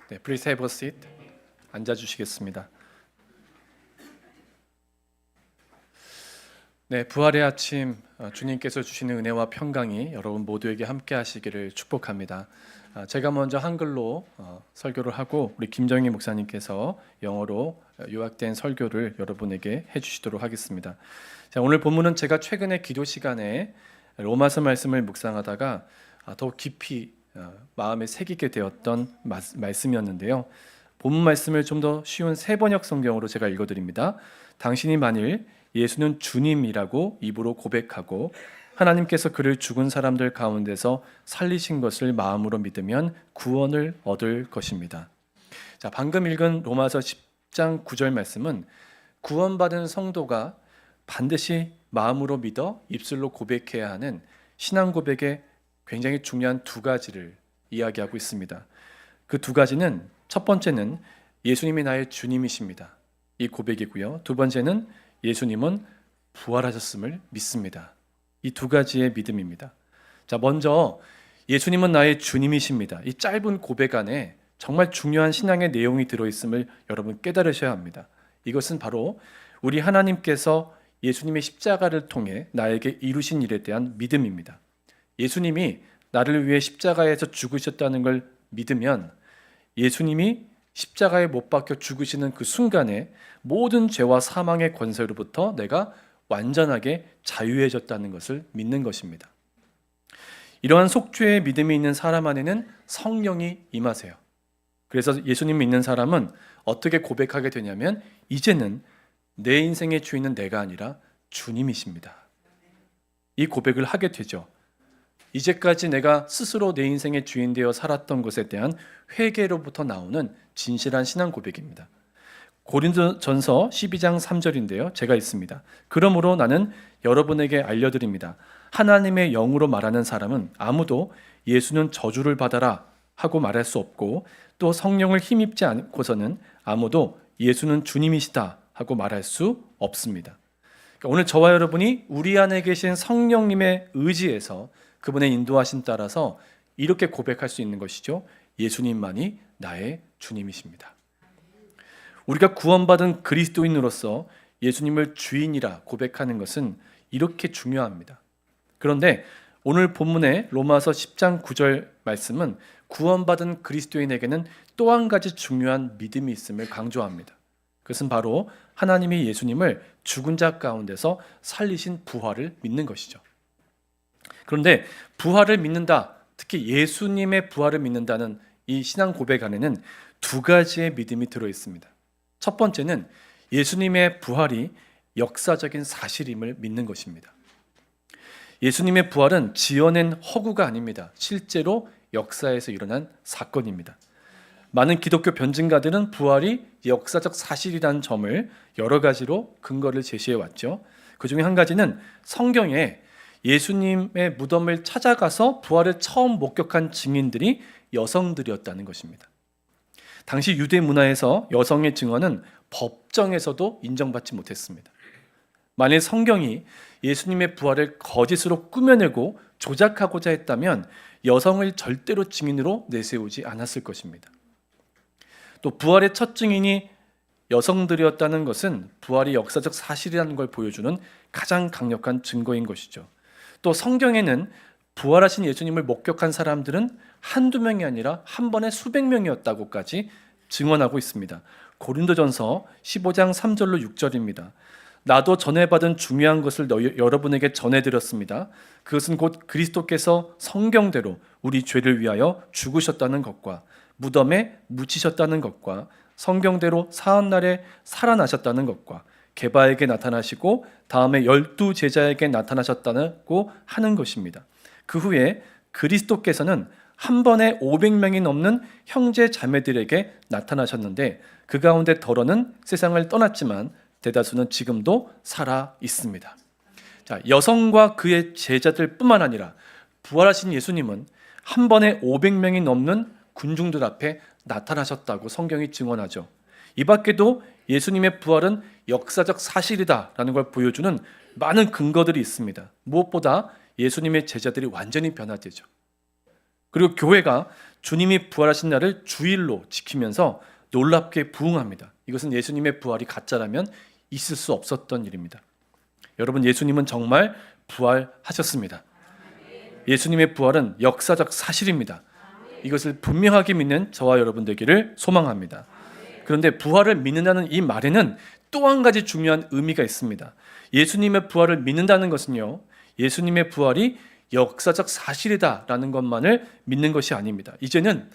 네, please have a seat. 앉아주시겠습니다. 네, 부활의 아침 주님께서 주시는 은혜와 평강이 여러분 모두에게 함께 하시기를 축복합니다. 제가 먼저 한글로 설교를 하고 우리 김정희 목사님께서 영어로 요약된 설교를 여러분에게 해주시도록 하겠습니다. 자, 오늘 본문은 제가 최근에 기도 시간에 로마서 말씀을 묵상하다가 더욱 깊이 마음에 새기게 되었던 말씀이었는데요. 본문 말씀을 좀 더 쉬운 세번역 성경으로 제가 읽어드립니다. 당신이 만일 예수는 주님이라고 입으로 고백하고 하나님께서 그를 죽은 사람들 가운데서 살리신 것을 마음으로 믿으면 구원을 얻을 것입니다. 자, 방금 읽은 로마서 10장 9절 말씀은 구원받은 성도가 반드시 마음으로 믿어 입술로 고백해야 하는 신앙 고백의 굉장히 중요한 두 가지를 이야기하고 있습니다. 그 두 가지는 첫 번째는 예수님이 나의 주님이십니다. 이 고백이고요. 두 번째는 예수님은 부활하셨음을 믿습니다. 이 두 가지의 믿음입니다. 자, 먼저 예수님은 나의 주님이십니다. 이 짧은 고백 안에 정말 중요한 신앙의 내용이 들어있음을 여러분 깨달으셔야 합니다. 이것은 바로 우리 하나님께서 예수님의 십자가를 통해 나에게 이루신 일에 대한 믿음입니다. 예수님이 나를 위해 십자가에서 죽으셨다는 걸 믿으면 예수님이 십자가에 못 박혀 죽으시는 그 순간에 모든 죄와 사망의 권세로부터 내가 완전하게 자유해졌다는 것을 믿는 것입니다. 이러한 속죄의 믿음이 있는 사람 안에는 성령이 임하세요. 그래서 예수님 믿는 사람은 어떻게 고백하게 되냐면 이제는 내 인생의 주인은 내가 아니라 주님이십니다. 이 고백을 하게 되죠. 이제까지 내가 스스로 내 인생의 주인 되어 살았던 것에 대한 회개로부터 나오는 진실한 신앙 고백입니다. 고린도전서 12장 3절인데요. 제가 있습니다. 그러므로 나는 여러분에게 알려드립니다. 하나님의 영으로 말하는 사람은 아무도 예수는 저주를 받아라 하고 말할 수 없고 또 성령을 힘입지 않고서는 아무도 예수는 주님이시다 하고 말할 수 없습니다. 그러니까 오늘 저와 여러분이 우리 안에 계신 성령님의 의지에서 그분의 인도하심 따라서 이렇게 고백할 수 있는 것이죠. 예수님만이 나의 주님이십니다. 우리가 구원받은 그리스도인으로서 예수님을 주인이라 고백하는 것은 이렇게 중요합니다. 그런데 오늘 본문의 로마서 10장 9절 말씀은 구원받은 그리스도인에게는 또 한 가지 중요한 믿음이 있음을 강조합니다. 그것은 바로 하나님이 예수님을 죽은 자 가운데서 살리신 부활을 믿는 것이죠. 그런데 부활을 믿는다, 특히 예수님의 부활을 믿는다는 이 신앙 고백 안에는 두 가지의 믿음이 들어있습니다. 첫 번째는 예수님의 부활이 역사적인 사실임을 믿는 것입니다. 예수님의 부활은 지어낸 허구가 아닙니다. 실제로 역사에서 일어난 사건입니다. 많은 기독교 변증가들은 부활이 역사적 사실이라는 점을 여러 가지로 근거를 제시해 왔죠. 그 중에 한 가지는 성경에 예수님의 무덤을 찾아가서 부활을 처음 목격한 증인들이 여성들이었다는 것입니다. 당시 유대 문화에서 여성의 증언은 법정에서도 인정받지 못했습니다. 만일 성경이 예수님의 부활을 거짓으로 꾸며내고 조작하고자 했다면 여성을 절대로 증인으로 내세우지 않았을 것입니다. 또 부활의 첫 증인이 여성들이었다는 것은 부활이 역사적 사실이라는 걸 보여주는 가장 강력한 증거인 것이죠. 또 성경에는 부활하신 예수님을 목격한 사람들은 한두 명이 아니라 한 번에 수백 명이었다고까지 증언하고 있습니다. 고린도전서 15장 3절로 6절입니다. 나도 전해받은 중요한 것을 여러분에게 전해드렸습니다. 그것은 곧 그리스도께서 성경대로 우리 죄를 위하여 죽으셨다는 것과 무덤에 묻히셨다는 것과 성경대로 사흘날에 살아나셨다는 것과 게바에게 나타나시고 다음에 12 제자에게 나타나셨다고 하는 것입니다. 그 후에 그리스도께서는 한 번에 500명이 넘는 형제 자매들에게 나타나셨는데 그 가운데 덜어는 세상을 떠났지만 대다수는 지금도 살아 있습니다. 자, 여성과 그의 제자들뿐만 아니라 부활하신 예수님은 한 번에 500명이 넘는 군중들 앞에 나타나셨다고 성경이 증언하죠. 이 밖에도 예수님의 부활은 역사적 사실이다라는 걸 보여주는 많은 근거들이 있습니다. 무엇보다 예수님의 제자들이 완전히 변화되죠. 그리고 교회가 주님이 부활하신 날을 주일로 지키면서 놀랍게 부흥합니다. 이것은 예수님의 부활이 가짜라면 있을 수 없었던 일입니다. 여러분, 예수님은 정말 부활하셨습니다. 예수님의 부활은 역사적 사실입니다. 이것을 분명하게 믿는 저와 여러분 되기를 소망합니다. 그런데 부활을 믿는다는 이 말에는 또 한 가지 중요한 의미가 있습니다. 예수님의 부활을 믿는다는 것은요, 예수님의 부활이 역사적 사실이다라는 것만을 믿는 것이 아닙니다. 이제는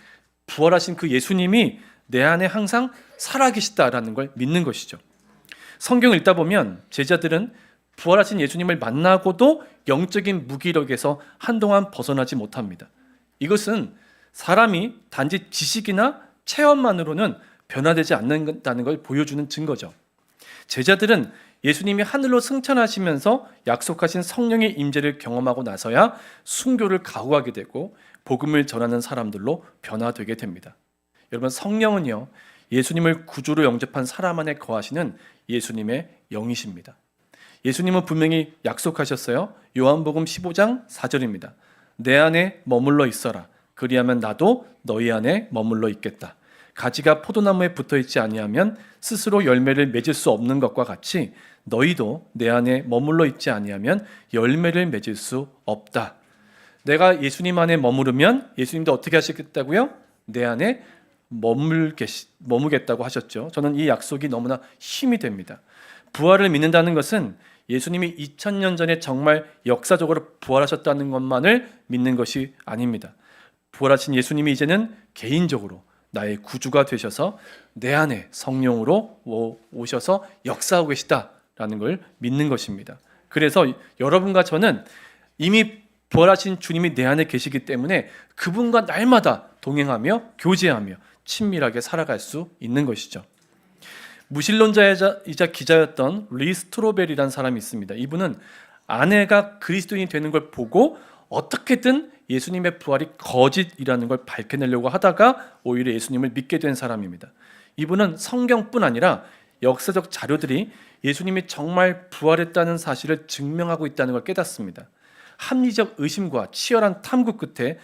부활하신 그 예수님이 내 안에 항상 살아계시다라는 걸 믿는 것이죠. 성경을 읽다 보면 제자들은 부활하신 예수님을 만나고도 영적인 무기력에서 한동안 벗어나지 못합니다. 이것은 사람이 단지 지식이나 체험만으로는 변화되지 않는다는 걸 보여주는 증거죠. 제자들은 예수님이 하늘로 승천하시면서 약속하신 성령의 임재를 경험하고 나서야 순교를 각오하게 되고 복음을 전하는 사람들로 변화되게 됩니다. 여러분, 성령은요, 예수님을 구주로 영접한 사람 안에 거하시는 예수님의 영이십니다. 예수님은 분명히 약속하셨어요. 요한복음 15장 4절입니다. 내 안에 머물러 있어라. 그리하면 나도 너희 안에 머물러 있겠다. 가지가 포도나무에 붙어있지 아니하면 스스로 열매를 맺을 수 없는 것과 같이 너희도 내 안에 머물러 있지 아니하면 열매를 맺을 수 없다. 내가 예수님 안에 머무르면 예수님도 어떻게 하시겠다고요? 내 안에 머무겠다고 하셨죠. 저는 이 약속이 너무나 힘이 됩니다. 부활을 믿는다는 것은 예수님이 2000년 전에 정말 역사적으로 부활하셨다는 것만을 믿는 것이 아닙니다. 부활하신 예수님이 이제는 개인적으로 나의 구주가 되셔서 내 안에 성령으로 오셔서 역사하고 계시다라는 걸 믿는 것입니다. 그래서 여러분과 저는 이미 부활하신 주님이 내 안에 계시기 때문에 그분과 날마다 동행하며 교제하며 친밀하게 살아갈 수 있는 것이죠. 무신론자이자 기자였던 리 스트로벨이라는 사람이 있습니다. 이분은 아내가 그리스도인이 되는 걸 보고 어떻게든 예수님의 부활이 거짓이라는 걸 밝혀내려고 하다가 오히려 예수님을 믿게 된 사람입니다. 이분은 성경뿐 아니라 역사적 자료들이 예수님이 정말 부활했다는 사실을 증명하고 있다는 걸 깨닫습니다. 합리적 의심과 치열한 탐구 끝에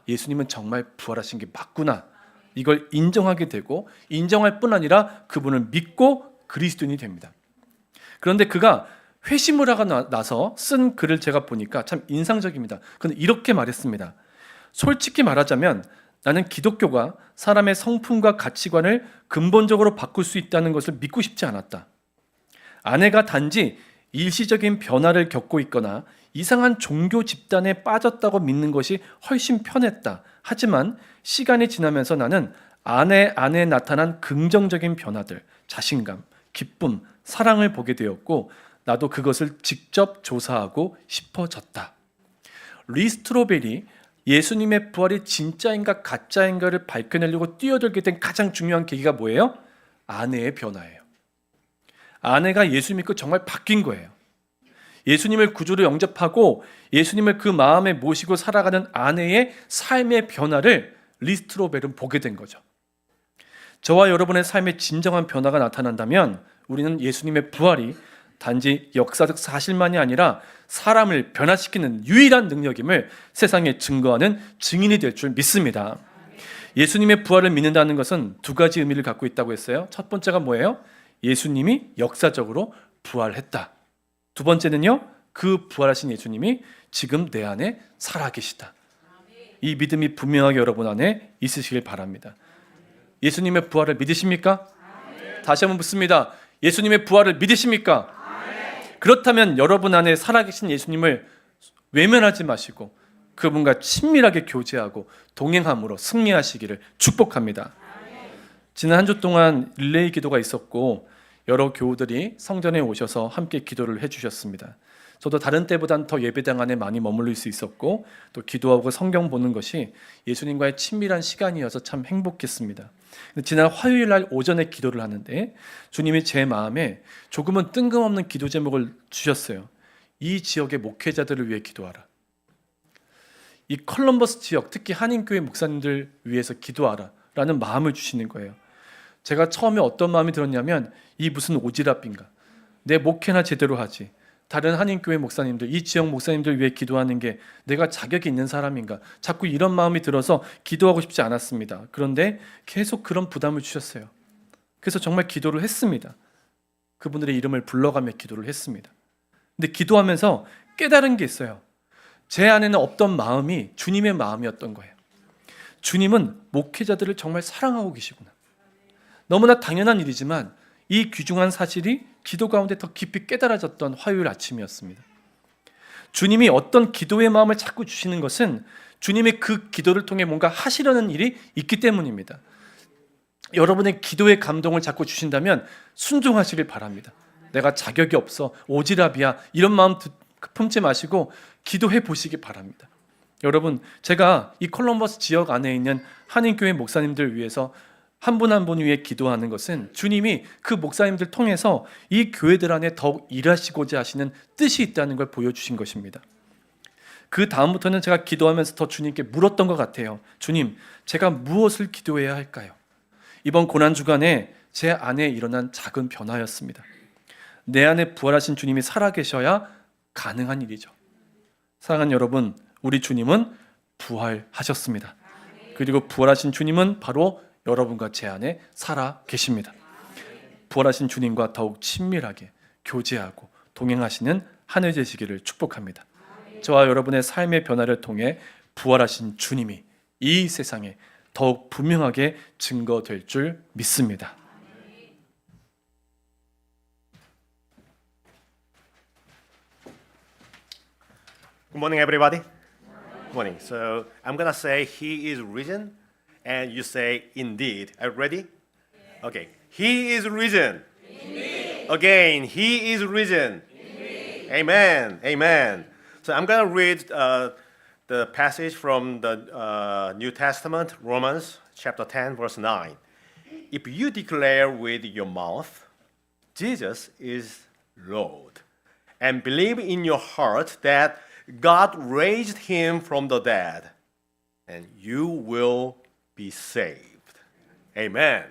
예수님은 정말 부활하신 게 맞구나, 이걸 인정하게 되고 인정할 뿐 아니라 그분을 믿고 그리스도인이 됩니다. 그런데 그가 회심을 하고 나서 쓴 글을 제가 보니까 참 인상적입니다. 그는 이렇게 말했습니다. 솔직히 말하자면 나는 기독교가 사람의 성품과 가치관을 근본적으로 바꿀 수 있다는 것을 믿고 싶지 않았다. 아내가 단지 일시적인 변화를 겪고 있거나 이상한 종교 집단에 빠졌다고 믿는 것이 훨씬 편했다. 하지만 시간이 지나면서 나는 아내 안에 나타난 긍정적인 변화들, 자신감, 기쁨, 사랑을 보게 되었고 나도 그것을 직접 조사하고 싶어졌다. 리 스트로벨이 예수님의 부활이 진짜인가 가짜인가를 밝혀내려고 뛰어들게 된 가장 중요한 계기가 뭐예요? 아내의 변화예요. 아내가 예수 믿고 정말 바뀐 거예요. 예수님을 구주로 영접하고 예수님을 그 마음에 모시고 살아가는 아내의 삶의 변화를 리 스트로벨은 보게 된 거죠. 저와 여러분의 삶에 진정한 변화가 나타난다면 우리는 예수님의 부활이 단지 역사적 사실만이 아니라 사람을 변화시키는 유일한 능력임을 세상에 증거하는 증인이 될 줄 믿습니다. 예수님의 부활을 믿는다는 것은 두 가지 의미를 갖고 있다고 했어요. 첫 번째가 뭐예요? 예수님이 역사적으로 부활했다. 두 번째는요, 그 부활하신 예수님이 지금 내 안에 살아계시다. 이 믿음이 분명하게 여러분 안에 있으시길 바랍니다. 예수님의 부활을 믿으십니까? 다시 한번 묻습니다. 예수님의 부활을 믿으십니까? 그렇다면 여러분 안에 살아계신 예수님을 외면하지 마시고 그분과 친밀하게 교제하고 동행함으로 승리하시기를 축복합니다. 지난 한 주 동안 릴레이 기도가 있었고 여러 교우들이 성전에 오셔서 함께 기도를 해주셨습니다. 저도 다른 때보단 더 예배당 안에 많이 머물릴 수 있었고 또 기도하고 성경 보는 것이 예수님과의 친밀한 시간이어서 참 행복했습니다. 지난 화요일 날 오전에 기도를 하는데 주님이 제 마음에 조금은 뜬금없는 기도 제목을 주셨어요. 이 지역의 목회자들을 위해 기도하라. 이 컬럼버스 지역, 특히 한인교회 목사님들 위해서 기도하라 라는 마음을 주시는 거예요. 제가 처음에 어떤 마음이 들었냐면 이 무슨 오지랖인가, 내 목회나 제대로 하지, 다른 한인교회 목사님들, 이 지역 목사님들 위해 기도하는 게 내가 자격이 있는 사람인가? 자꾸 이런 마음이 들어서 기도하고 싶지 않았습니다. 그런데 계속 그런 부담을 주셨어요. 그래서 정말 기도를 했습니다. 그분들의 이름을 불러가며 기도를 했습니다. 근데 기도하면서 깨달은 게 있어요. 제 안에는 없던 마음이 주님의 마음이었던 거예요. 주님은 목회자들을 정말 사랑하고 계시구나. 너무나 당연한 일이지만 이 귀중한 사실이 기도 가운데 더 깊이 깨달아졌던 화요일 아침이었습니다. 주님이 어떤 기도의 마음을 자꾸 주시는 것은 주님의 그 기도를 통해 뭔가 하시려는 일이 있기 때문입니다. 여러분의 기도의 감동을 자꾸 주신다면 순종하시길 바랍니다. 내가 자격이 없어, 오지랖이야, 이런 마음 품지 마시고 기도해 보시기 바랍니다. 여러분, 제가 이 콜럼버스 지역 안에 있는 한인교회 목사님들 위해서 한 분 한 분 위해 기도하는 것은 주님이 그 목사님들 통해서 이 교회들 안에 더욱 일하시고자 하시는 뜻이 있다는 걸 보여주신 것입니다. 그 다음부터는 제가 기도하면서 더 주님께 물었던 것 같아요. 주님, 제가 무엇을 기도해야 할까요? 이번 고난주간에 제 안에 일어난 작은 변화였습니다. 내 안에 부활하신 주님이 살아계셔야 가능한 일이죠. 사랑하는 여러분, 우리 주님은 부활하셨습니다. 그리고 부활하신 주님은 바로 여러분과 제 안에 살아 계십니다. 부활하신 주님과 더욱 친밀하게 교제하고 동행하시는 한 해 되시기를 축복합니다. 저와 여러분의 삶의 변화를 통해 부활하신 주님이 이 세상에 더욱 분명하게 증거될 줄 믿습니다. Good morning, everybody. Good morning. So I'm gonna say He is risen, and you say indeed. Are you ready? Okay. He is risen. Indeed. Again, He is risen. Indeed. Amen. Amen. So I'm gonna read the passage from the New Testament, Romans chapter 10, verse 9. If you declare with your mouth, Jesus is Lord, and believe in your heart that God raised him from the dead, and you will be saved. Amen.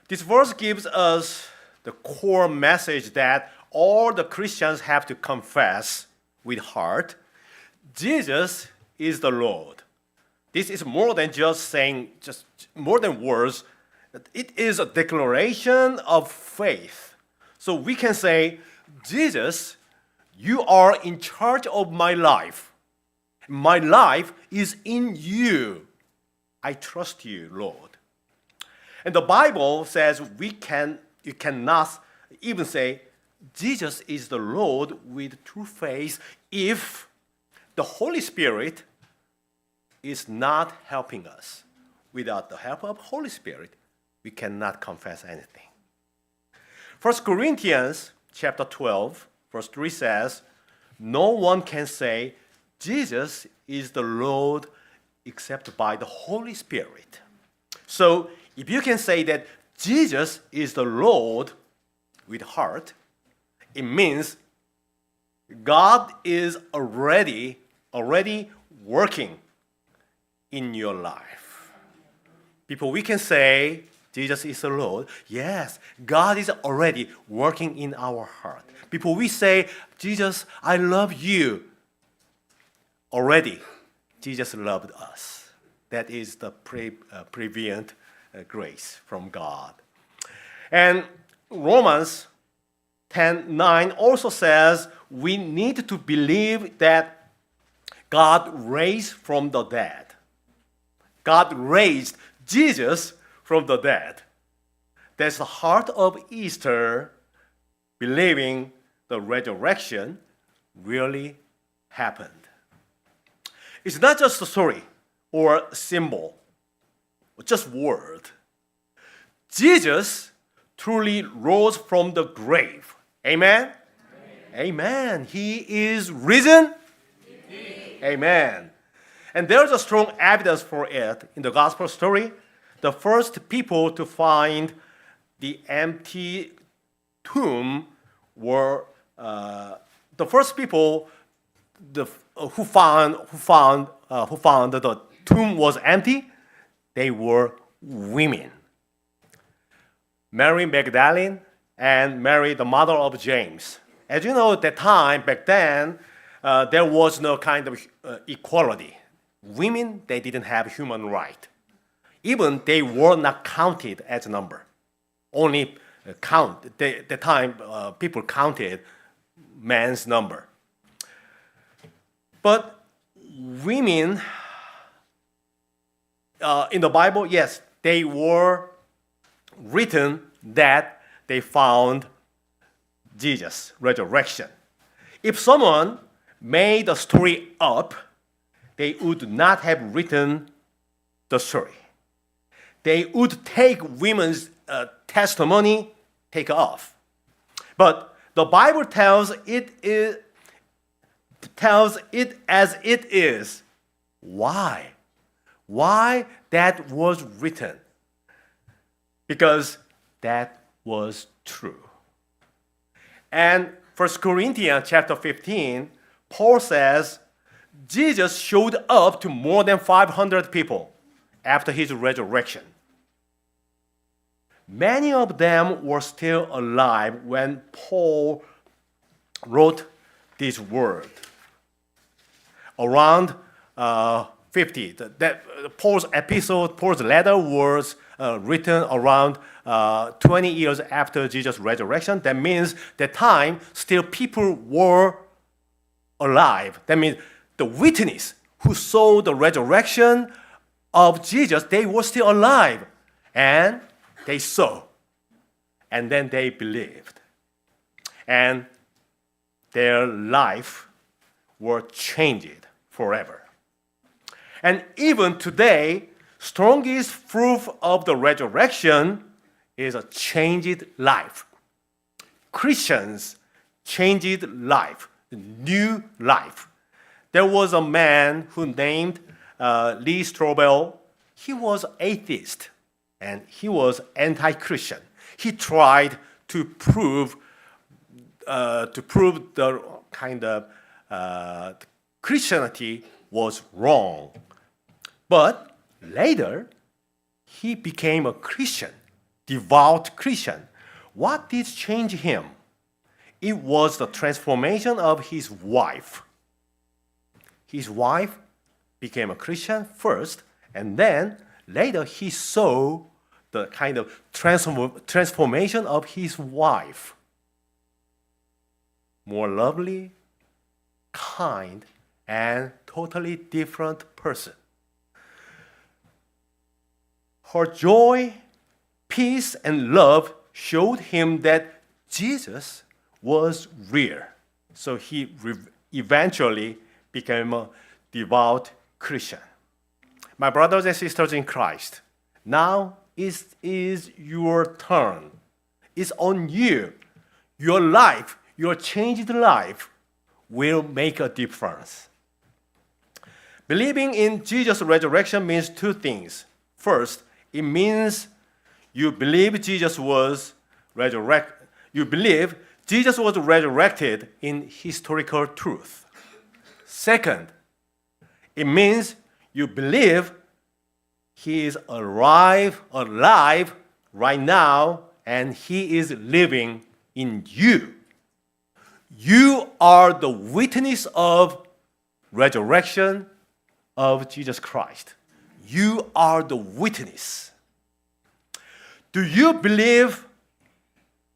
This verse gives us the core message that all the Christians have to confess with heart. Jesus is the Lord. This is more than just saying, just more than words. It is a declaration of faith. So we can say, Jesus, you are in charge of my life. My life is in you. I trust you, Lord. And the Bible says you cannot even say Jesus is the Lord with true faith if the Holy Spirit is not helping us. Without the help of Holy Spirit, we cannot confess anything. 1 Corinthians chapter 12, verse 3 says, no one can say Jesus is the Lord except by the Holy Spirit. So if you can say that Jesus is the Lord with heart, it means God is already working in your life. People, we can say Jesus is the Lord. Yes, God is already working in our heart. People, we say, Jesus, I love you. Already, Jesus loved us. That is the prevenient grace from God. And Romans 10:9 also says we need to believe that God raised from the dead. God raised Jesus from the dead. That's the heart of Easter, believing the resurrection really happened. It's not just a story or a symbol, or just word. Jesus truly rose from the grave. Amen? Amen. He is risen. Amen. And there's a strong evidence for it in the gospel story. The first people to find the empty tomb were the first people who found the tomb was empty. They were women. Mary Magdalene and Mary, the mother of James, As you know, at that time, back then, there was no kind of equality. Women, they didn't have human right. Even they were not counted as a number. Only the time people counted man's number. But women in the Bible, yes, they were written that they found Jesus' resurrection. If someone made a story up, they would not have written the story. They would take women's testimony, take off. But the Bible tells it as it is. Why? Why that was written? Because that was true. And 1 Corinthians chapter 15, Paul says, Jesus showed up to more than 500 people after his resurrection. Many of them were still alive when Paul wrote this word. Around 50. Paul's letter was written around 20 years after Jesus' resurrection. That means that time still people were alive. That means the witness who saw the resurrection of Jesus, they were still alive. And they saw. And then they believed. And their life were changed forever. And even today, strongest proof of the resurrection is a changed life. Christians changed life, new life. There was a man who named Lee Strobel. He was atheist and he was anti-Christian. He tried to prove the kind of Christianity was wrong. But later, he became a Christian, devout Christian. What did change him? It was the transformation of his wife. His wife became a Christian first, and then later he saw the kind of transformation of his wife. More lovely, kind, and totally different person. Her joy, peace, and love showed him that Jesus was real. So he eventually became a devout Christian. My brothers and sisters in Christ, now it is your turn. It's on you. Your life, your changed life will make a difference. Believing in Jesus' resurrection means two things. First, it means you believe Jesus was resurrected. You believe Jesus was resurrected in historical truth. Second, it means you believe he is alive right now and he is living in you. You are the witness of resurrection of Jesus Christ. You are the witness. Do you believe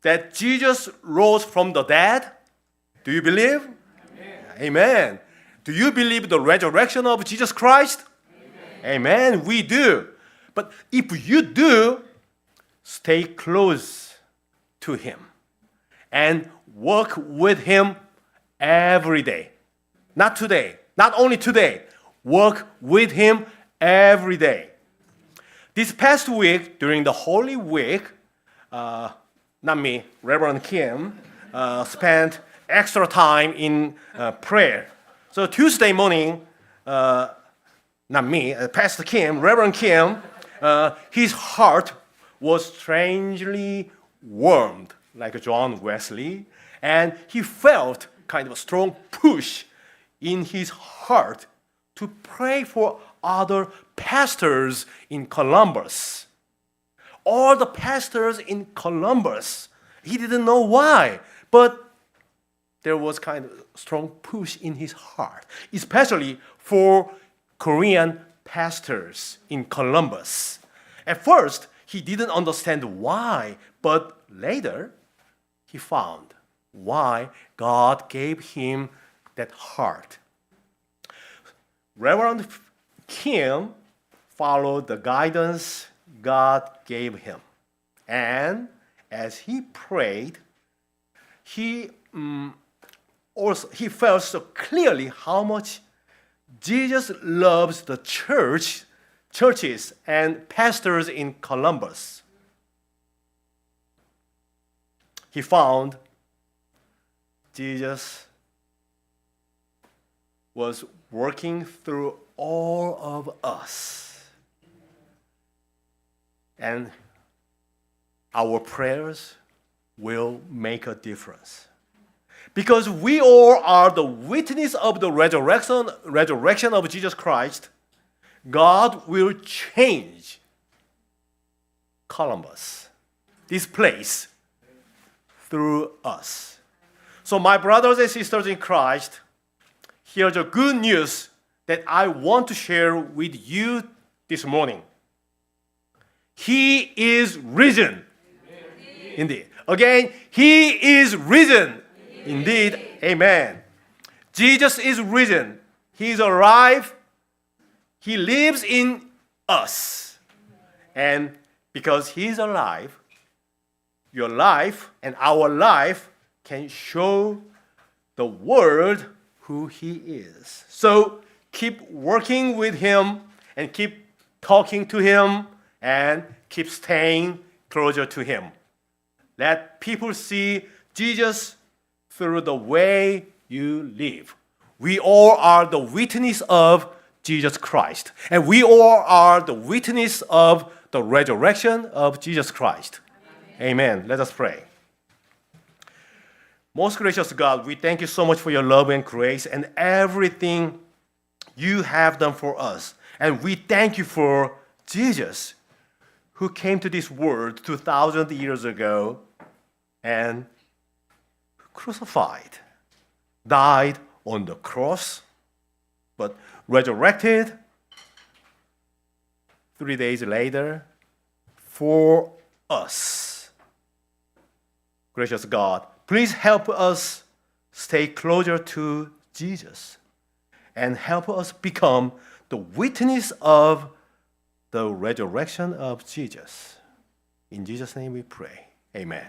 that Jesus rose from the dead? Do you believe? Amen. Amen. Do you believe the resurrection of Jesus Christ? Amen. Amen. We do. But if you do, stay close to him and work with him every day. Not today, not only today. Work with him every day. This past week, during the Holy Week, not me, Reverend Kim, spent extra time in prayer. So Tuesday morning, not me, Pastor Kim, Reverend Kim, his heart was strangely warmed, like John Wesley, and he felt kind of a strong push in his heart to pray for other pastors in Columbus. All the pastors in Columbus. He didn't know why, but there was kind of strong push in his heart, especially for Korean pastors in Columbus. At first, he didn't understand why, but later he found why God gave him that heart. Reverend Kim followed the guidance God gave him. And as he prayed, he felt so clearly how much Jesus loves the churches and pastors in Columbus. He found Jesus was working through all of us. And our prayers will make a difference. Because we all are the witness of the resurrection of Jesus Christ, God will change Columbus, this place, through us. So my brothers and sisters in Christ, here's the good news that I want to share with you this morning. He is risen. Indeed. Again, He is risen. Indeed. Amen. Jesus is risen. He is alive. He lives in us. And because He is alive, your life and our life can show the world who He is. So keep working with Him and keep talking to Him and keep staying closer to Him. Let people see Jesus through the way you live. We all are the witness of Jesus Christ. And we all are the witness of the resurrection of Jesus Christ. Amen. Let us pray. Most gracious God, we thank you so much for your love and grace and everything you have done for us. And we thank you for Jesus, who came to this world 2,000 years ago and crucified, died on the cross, but resurrected 3 days later for us. Gracious God, please help us stay closer to Jesus and help us become the witness of the resurrection of Jesus. In Jesus' name we pray. Amen.